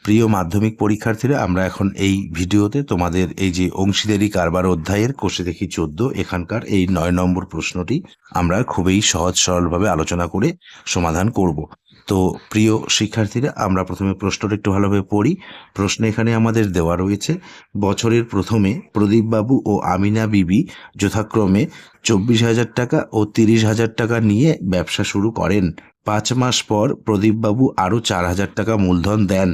প্রিয় মাধ্যমিক পরীক্ষার্থীরা, আমরা এখন এই ভিডিওতে তোমাদের এই যে অংশীদারি কারবার অধ্যায়ের কোষে দেখি 14 এখানকার এই 9 নম্বর প্রশ্নটি আমরা খুবই সহজ সরলভাবে আলোচনা করে সমাধান করব। তো প্রিয় শিক্ষার্থীরা, আমরা প্রথমে প্রশ্নটা একটু ভালোভাবে পড়ি। প্রশ্ন এখানে আমাদের দেওয়া রয়েছে, বছরের প্রথমে প্রদীপবাবু ও আমিনা বিবি যথাক্রমে 24,000 টাকা ও 30,000 টাকা নিয়ে ব্যবসা শুরু করেন। 5 মাস পর প্রদীপবাবু আরও 4,000 টাকা মূলধন দেন।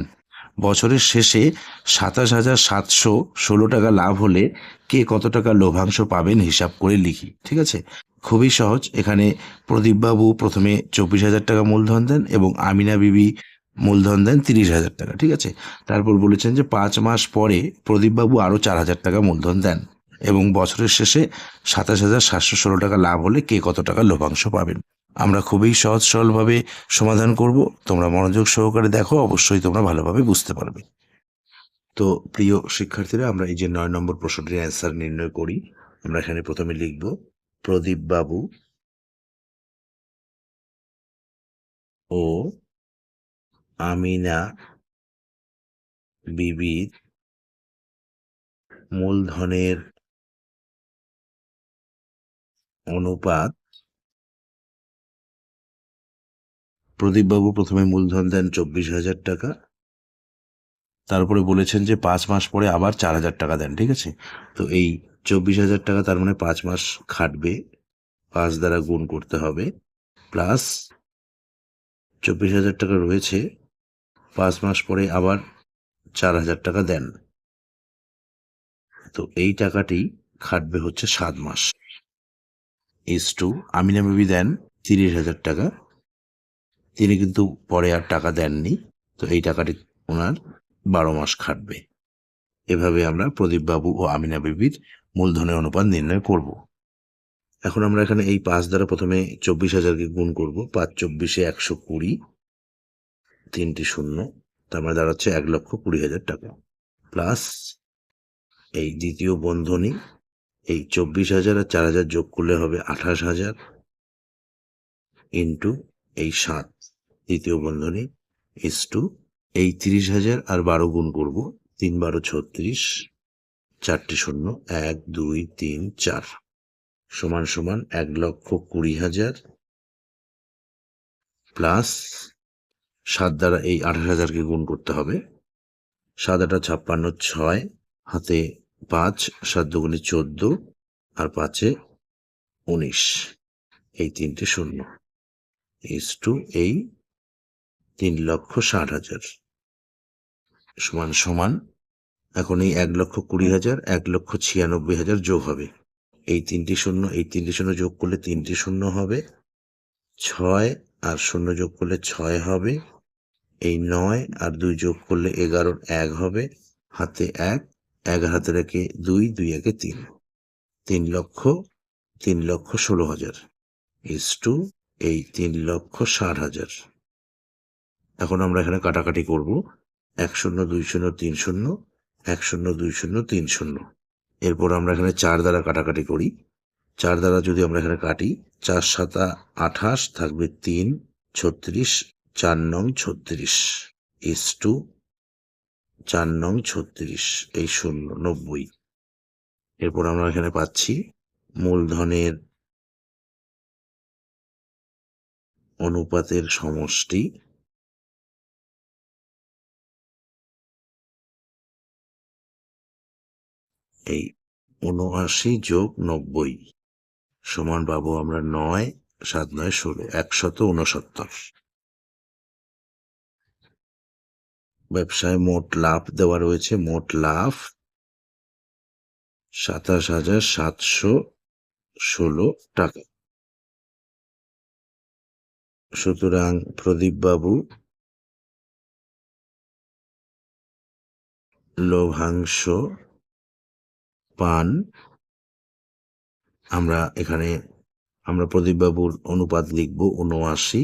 বছরের শেষে 27,716 টাকা লাভ হলে কে কত টাকা লভ্যাংশ পাবেন হিসাব করে লিখি। ঠিক আছে, খুবই সহজ। এখানে প্রদীপবাবু প্রথমে 24,000 টাকা মূলধন দেন এবং আমিনা বিবি মূলধন দেন 30,000 টাকা। ঠিক আছে, তারপর বলেছেন যে 5 মাস পরে প্রদীপবাবু আরও 4,000 টাকা মূলধন দেন এবং বছরের শেষে 27,716 টাকা লাভ হলে কে কত টাকা লভ্যাংশ পাবেন। আমরা খুবই সহজ সরলভাবে সমাধান করব। তোমরা মনোযোগ সহকারে দেখো, অবশ্যই তোমরা ভালোভাবে বুঝতে পারবে। তো প্রিয় শিক্ষার্থীরা, আমরা এই যে 9 নম্বর প্রশ্নটির অ্যান্সার নির্ণয় করি। আমরা এখানে প্রথমে লিখব প্রদীপ বাবু ও আমিনা বিবির মূলধনের অনুপাত। প্রদীপবাবু প্রথমে মূলধন দেন 24,000 টাকা, তারপরে বলেছেন যে 5 মাস পরে আবার 4,000 টাকা দেন। ঠিক আছে, তো এই 24,000 টাকা তার মানে 5 মাস খাটবে, 5 দ্বারা গুণ করতে হবে, প্লাস 24,000 টাকা রয়েছে, 5 মাস পরে আবার 4,000 টাকা দেন। তো এই টাকাটি খাটবে হচ্ছে 7 মাস। ইস টু আমিনা বিবি দেন 30,000 টাকা, তিনি কিন্তু পরে আর টাকা দেননি, তো এই টাকাটি ওনার 12 মাস খাটবে। এভাবে আমরা প্রদীপবাবু ও আমিনা বিবির মূলধনের অনুপাত নির্ণয় করব। এখন আমরা এখানে এই 5 দ্বারা প্রথমে 24,000কে গুণ করব। 5 24 120, 3টি শূন্য, তার মানে দাঁড়াচ্ছে 1,20,000 টাকা, প্লাস এই দ্বিতীয় বন্ধনী, এই 24,000 আর 4,000 যোগ করলে হবে 28,000 ইন্টু এই 7 দ্বিতীয় বন্ধনী ইস টু এই 30,000 আর 12 গুণ করব, 3 12 36, 4টি শূন্য, 1 2 3 4 সমান সমান 1,20,000 প্লাস 7 দ্বারা এই 28,000কে গুণ করতে হবে। 7 8 56, 6 হাতে 5, 7 দুগুণে 14 আর 5 19, এই 3টে শূন্য ইস টু এই 3,60,000 সমান সমান, এখন এই 1,20,000 1,96,000 যোগ হবে, এই 3টি শূন্য এই 3টি শূন্য যোগ করলে 3টি শূন্য হবে, 6 আর 0 যোগ করলে 6 হবে, এই 9 আর 2 যোগ করলে 11 1 হবে, হাতে 1, 1 হাতে রেখে 2 2 1 3, 3,16,000 ইস টু এই 3,60,000। এখন আমরা এখানে কাটাকাটি করব, 1 0 2 0 3 0, 1 0 2 0 3 0। এরপর আমরা এখানে 4 দ্বারা কাটাকাটি করি। 4 দ্বারা যদি আমরা এখানে কাটি, 4 7 28 থাকবে 3 36, 4 নং 36 ইস টু 4 নং 36, এই 0 90। এরপর আমরা এখানে পাচ্ছি মূলধনের অনুপাতের সমষ্টি, এই 79 যোগ 90 সমান পাবো আমরা 9 7 9 16, 169। ব্যবসায় মোট লাভ দেওয়া রয়েছে, মোট লাভ 27,716 টাকা। সুতরাং প্রদীপবাবু লভ্যাংশ পান, আমরা প্রদীপবাবুর অনুপাত লিখব 79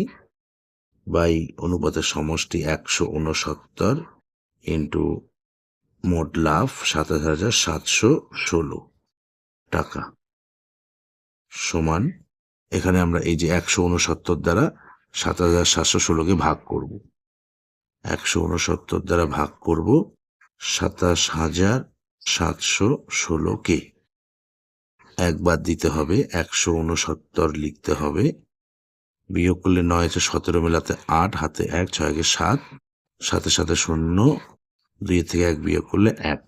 বাই অনুপাতের সমষ্টি 169 ইন্টু মোট লাভ 27,716 টাকা সমান, এখানে আমরা এই যে 169 দ্বারা 27,716কে ভাগ করব। 169 দ্বারা ভাগ করব 27,716কে। একবার দিতে হবে, 169 লিখতে হবে, বিয়োগ করলে 9 আছে 17 মেলাতে 8, হাতে 1, 6 কে 7, 7 সাথে 0, 2 থেকে 1 বিয়োগ করলে 1,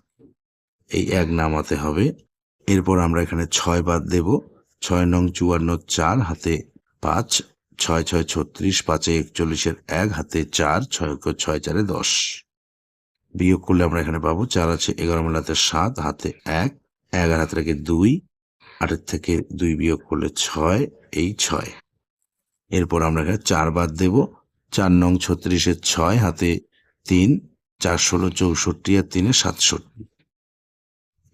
এই 1 নামাতে হবে। এরপর আমরা এখানে 6 বাদ দেব, 6 নং 54, 4, হাতে 5, 6 6 36, 5 41, 1, হাতে 4, 6 6 4 10, বিয়োগ করলে আমরা এখানে পাবো 4 আছে 11 মেলাতে 7, হাতে 1, 11 হাতে রেখে 2, 8 থেকে 2 বিয়োগ করলে 6, এই 6। এরপর আমরা এখানে 4 বাদ দেব, 4 নং 36, 6, হাতে 3, 4 16 64 আর 3 67,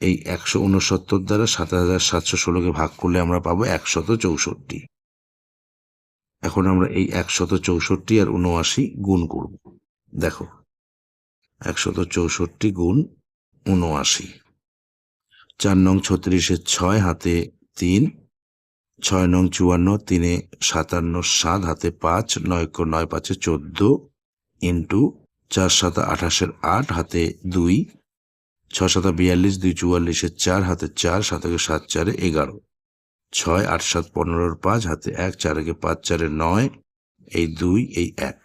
এই 169 দ্বারা 7,716কে ভাগ করলে আমরা পাবো 164। এখন আমরা এই 164 আর 79 গুণ করব। দেখো 164 গুণ 79, 4 নং 36, 6, হাতে 3, 6 নং 54, 3 57, 7, হাতে 5, 9 9 5 14, ইন্টু 4 7 28, 8, হাতে 2, 6 7 42, 2 44, 4, হাতে 4, 7 7 4 11, 6 8 7 15, 5, হাতে 1, 4 5 4 9, এই 2, এই 1,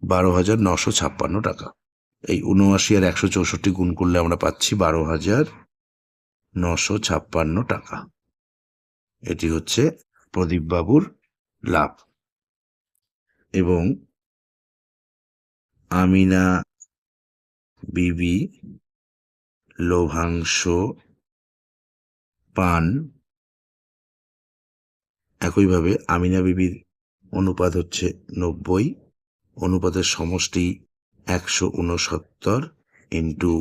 12,956 টাকা। এই 79 আর 164 গুণ করলে আমরা পাচ্ছি 12,956 টাকা। এটি হচ্ছে প্রদীপ বাবুর লাভ। এবং আমিনা বিবি লভ্যাংশ পান একইভাবে। আমিনা বিবির অনুপাত হচ্ছে 90, অনুপাতের সমষ্টি 169 ইন্টু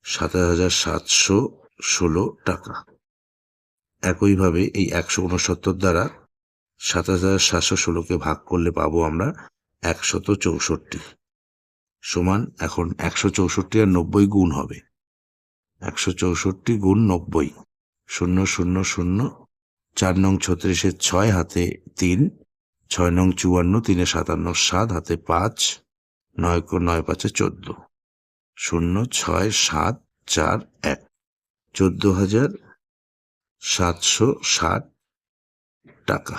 7,716 টাকা। একইভাবে এই 169 দ্বারা 7,716কে ভাগ করলে পাবো আমরা 164, সমান এখন 164 আর 90 গুণ হবে, 164 গুণ 90, 0 0 0, 4 নং 36, 6, হাতে 3, 6 নং 54, 3 57, 7, হাতে 5, 9 9 5 14, 0 6 7 4 1, 14,760 টাকা।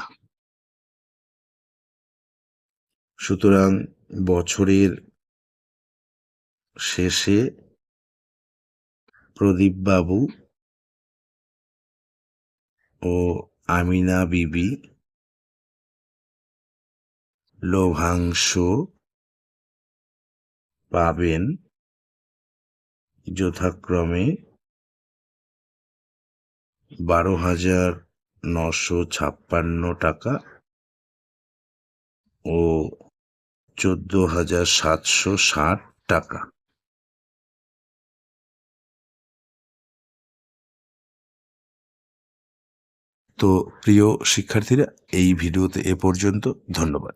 সুতরাং বছরের শেষে প্রদীপ বাবু ও আমিনা বিবি লভ্যাংশ পাবেন যথাক্রমে 12,956 টাকা ও 14,760 টাকা। তো প্রিয় শিক্ষার্থীরা, এই ভিডিওতে এ পর্যন্ত। ধন্যবাদ।